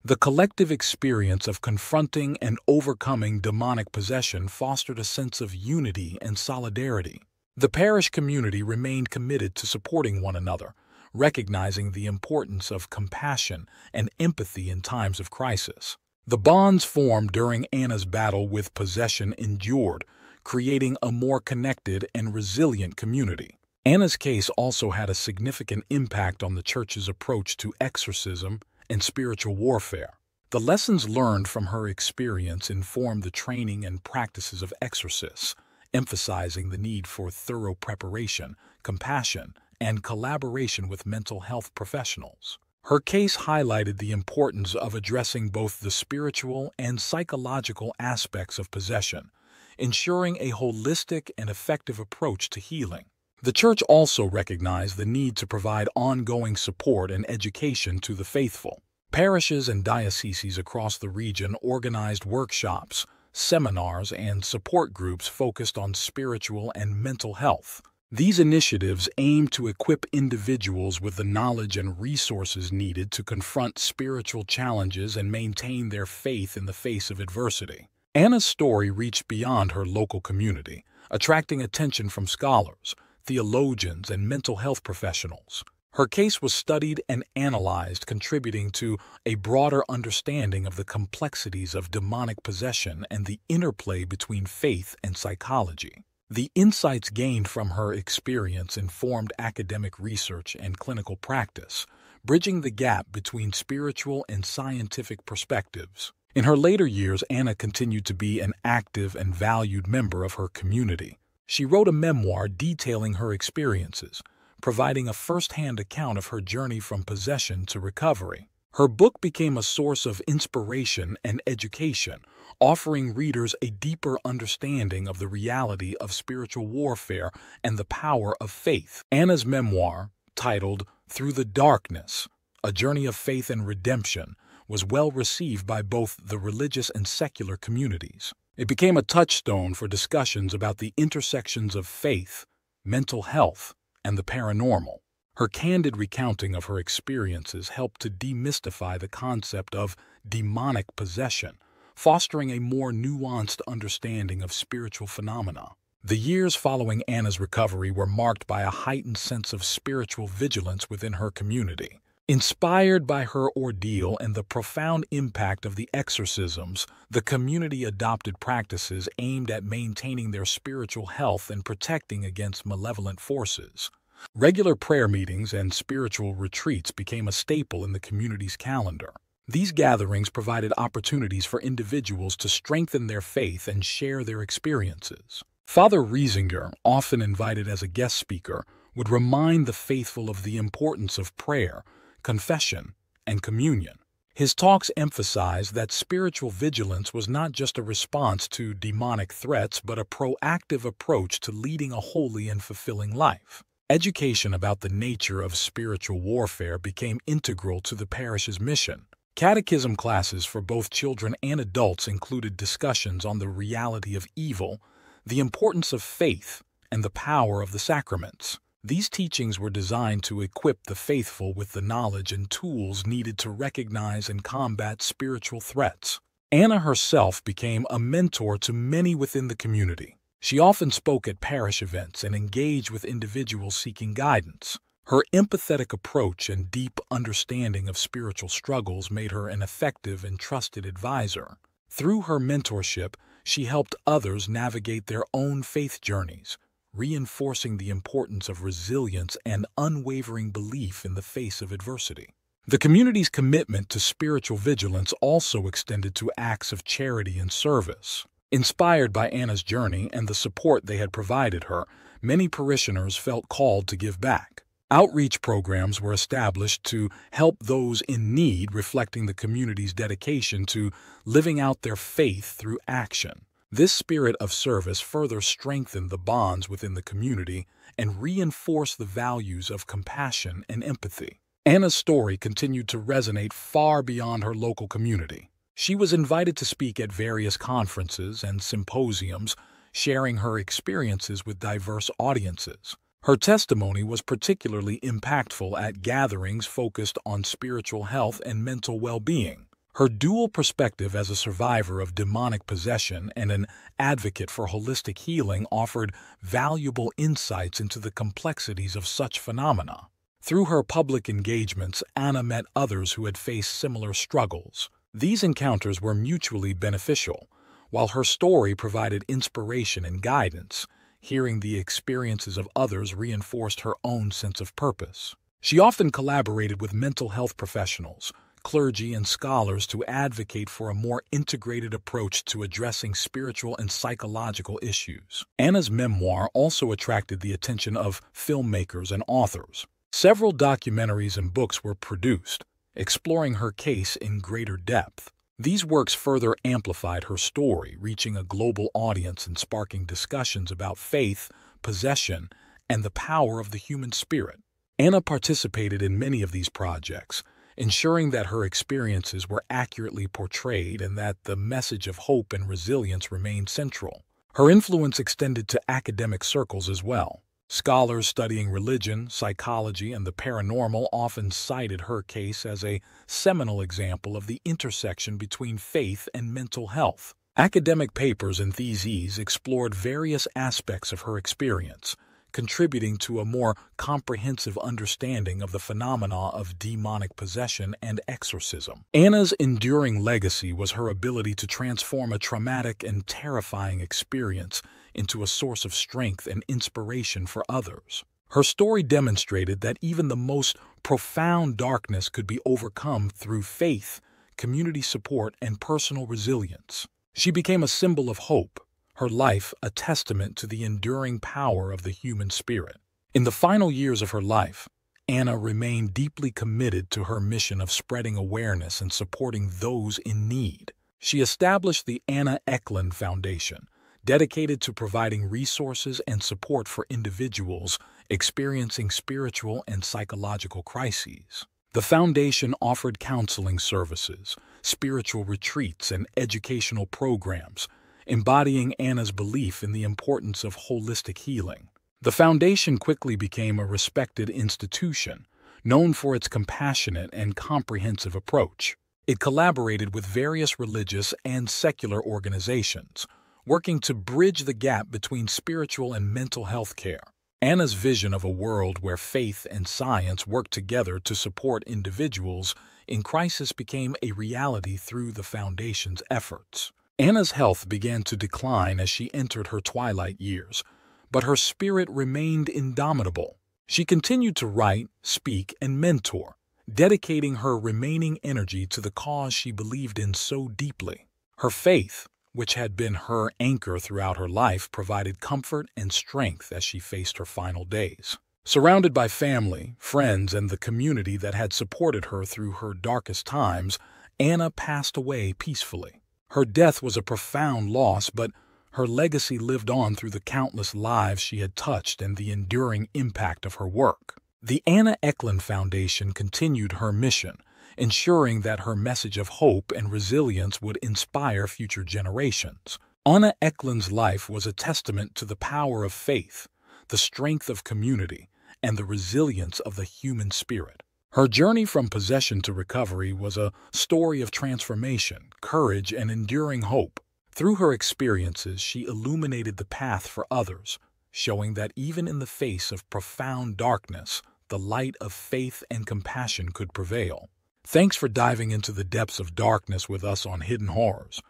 The collective experience of confronting and overcoming demonic possession fostered a sense of unity and solidarity. The parish community remained committed to supporting one another, recognizing the importance of compassion and empathy in times of crisis. The bonds formed during Anna's battle with possession endured, creating a more connected and resilient community. Anna's case also had a significant impact on the Church's approach to exorcism and spiritual warfare. The lessons learned from her experience informed the training and practices of exorcists, emphasizing the need for thorough preparation, compassion, and collaboration with mental health professionals. Her case highlighted the importance of addressing both the spiritual and psychological aspects of possession, ensuring a holistic and effective approach to healing. The Church also recognized the need to provide ongoing support and education to the faithful. Parishes and dioceses across the region organized workshops, seminars, and support groups focused on spiritual and mental health. These initiatives aim to equip individuals with the knowledge and resources needed to confront spiritual challenges and maintain their faith in the face of adversity. Anna's story reached beyond her local community, attracting attention from scholars, theologians, and mental health professionals. Her case was studied and analyzed, contributing to a broader understanding of the complexities of demonic possession and the interplay between faith and psychology. The insights gained from her experience informed academic research and clinical practice, bridging the gap between spiritual and scientific perspectives. In her later years, Anna continued to be an active and valued member of her community. She wrote a memoir detailing her experiences, providing a first-hand account of her journey from possession to recovery. Her book became a source of inspiration and education, offering readers a deeper understanding of the reality of spiritual warfare and the power of faith. Anna's memoir, titled Through the Darkness, A Journey of Faith and Redemption, was well received by both the religious and secular communities. It became a touchstone for discussions about the intersections of faith, mental health, and the paranormal. Her candid recounting of her experiences helped to demystify the concept of demonic possession, fostering a more nuanced understanding of spiritual phenomena. The years following Anna's recovery were marked by a heightened sense of spiritual vigilance within her community. Inspired by her ordeal and the profound impact of the exorcisms, the community adopted practices aimed at maintaining their spiritual health and protecting against malevolent forces. Regular prayer meetings and spiritual retreats became a staple in the community's calendar. These gatherings provided opportunities for individuals to strengthen their faith and share their experiences. Father Riesinger, often invited as a guest speaker, would remind the faithful of the importance of prayer, confession, and communion. His talks emphasized that spiritual vigilance was not just a response to demonic threats, but a proactive approach to leading a holy and fulfilling life. Education about the nature of spiritual warfare became integral to the parish's mission. Catechism classes for both children and adults included discussions on the reality of evil, the importance of faith, and the power of the sacraments. These teachings were designed to equip the faithful with the knowledge and tools needed to recognize and combat spiritual threats. Anna herself became a mentor to many within the community. She often spoke at parish events and engaged with individuals seeking guidance. Her empathetic approach and deep understanding of spiritual struggles made her an effective and trusted advisor. Through her mentorship, she helped others navigate their own faith journeys, reinforcing the importance of resilience and unwavering belief in the face of adversity. The community's commitment to spiritual vigilance also extended to acts of charity and service. Inspired by Anna's journey and the support they had provided her, many parishioners felt called to give back. Outreach programs were established to help those in need, reflecting the community's dedication to living out their faith through action. This spirit of service further strengthened the bonds within the community and reinforced the values of compassion and empathy. Anna's story continued to resonate far beyond her local community. She was invited to speak at various conferences and symposiums, sharing her experiences with diverse audiences. Her testimony was particularly impactful at gatherings focused on spiritual health and mental well-being. Her dual perspective as a survivor of demonic possession and an advocate for holistic healing offered valuable insights into the complexities of such phenomena. Through her public engagements, Anna met others who had faced similar struggles. These encounters were mutually beneficial. While her story provided inspiration and guidance, hearing the experiences of others reinforced her own sense of purpose. She often collaborated with mental health professionals, clergy, and scholars to advocate for a more integrated approach to addressing spiritual and psychological issues. Anna's memoir also attracted the attention of filmmakers and authors. Several documentaries and books were produced, exploring her case in greater depth. These works further amplified her story, reaching a global audience and sparking discussions about faith, possession, and the power of the human spirit. Anna participated in many of these projects, ensuring that her experiences were accurately portrayed and that the message of hope and resilience remained central. Her influence extended to academic circles as well. Scholars studying religion, psychology, and the paranormal often cited her case as a seminal example of the intersection between faith and mental health. Academic papers and theses explored various aspects of her experience, contributing to a more comprehensive understanding of the phenomena of demonic possession and exorcism. Anna's enduring legacy was her ability to transform a traumatic and terrifying experience into a source of strength and inspiration for others. Her story demonstrated that even the most profound darkness could be overcome through faith, community support, and personal resilience. She became a symbol of hope, her life a testament to the enduring power of the human spirit. In the final years of her life, Anna remained deeply committed to her mission of spreading awareness and supporting those in need. She established the Anna Ecklund Foundation, dedicated to providing resources and support for individuals experiencing spiritual and psychological crises. The foundation offered counseling services, spiritual retreats, and educational programs, embodying Anna's belief in the importance of holistic healing. The foundation quickly became a respected institution, known for its compassionate and comprehensive approach. It collaborated with various religious and secular organizations, working to bridge the gap between spiritual and mental health care. Anna's vision of a world where faith and science work together to support individuals in crisis became a reality through the foundation's efforts. Anna's health began to decline as she entered her twilight years, but her spirit remained indomitable. She continued to write, speak, and mentor, dedicating her remaining energy to the cause she believed in so deeply. Her faith, which had been her anchor throughout her life, provided comfort and strength as she faced her final days. Surrounded by family, friends, and the community that had supported her through her darkest times, Anna passed away peacefully. Her death was a profound loss, but her legacy lived on through the countless lives she had touched and the enduring impact of her work. The Anna Ecklund Foundation continued her mission, ensuring that her message of hope and resilience would inspire future generations. Anna Ecklund's life was a testament to the power of faith, the strength of community, and the resilience of the human spirit. Her journey from possession to recovery was a story of transformation, courage, and enduring hope. Through her experiences, she illuminated the path for others, showing that even in the face of profound darkness, the light of faith and compassion could prevail. Thanks for diving into the depths of darkness with us on Hidden Horrors.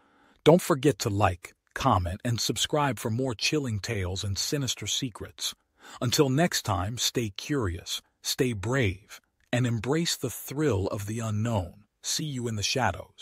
Don't forget to like, comment, and subscribe for more chilling tales and sinister secrets. Until next time, stay curious, stay brave, and embrace the thrill of the unknown. See you in the shadows.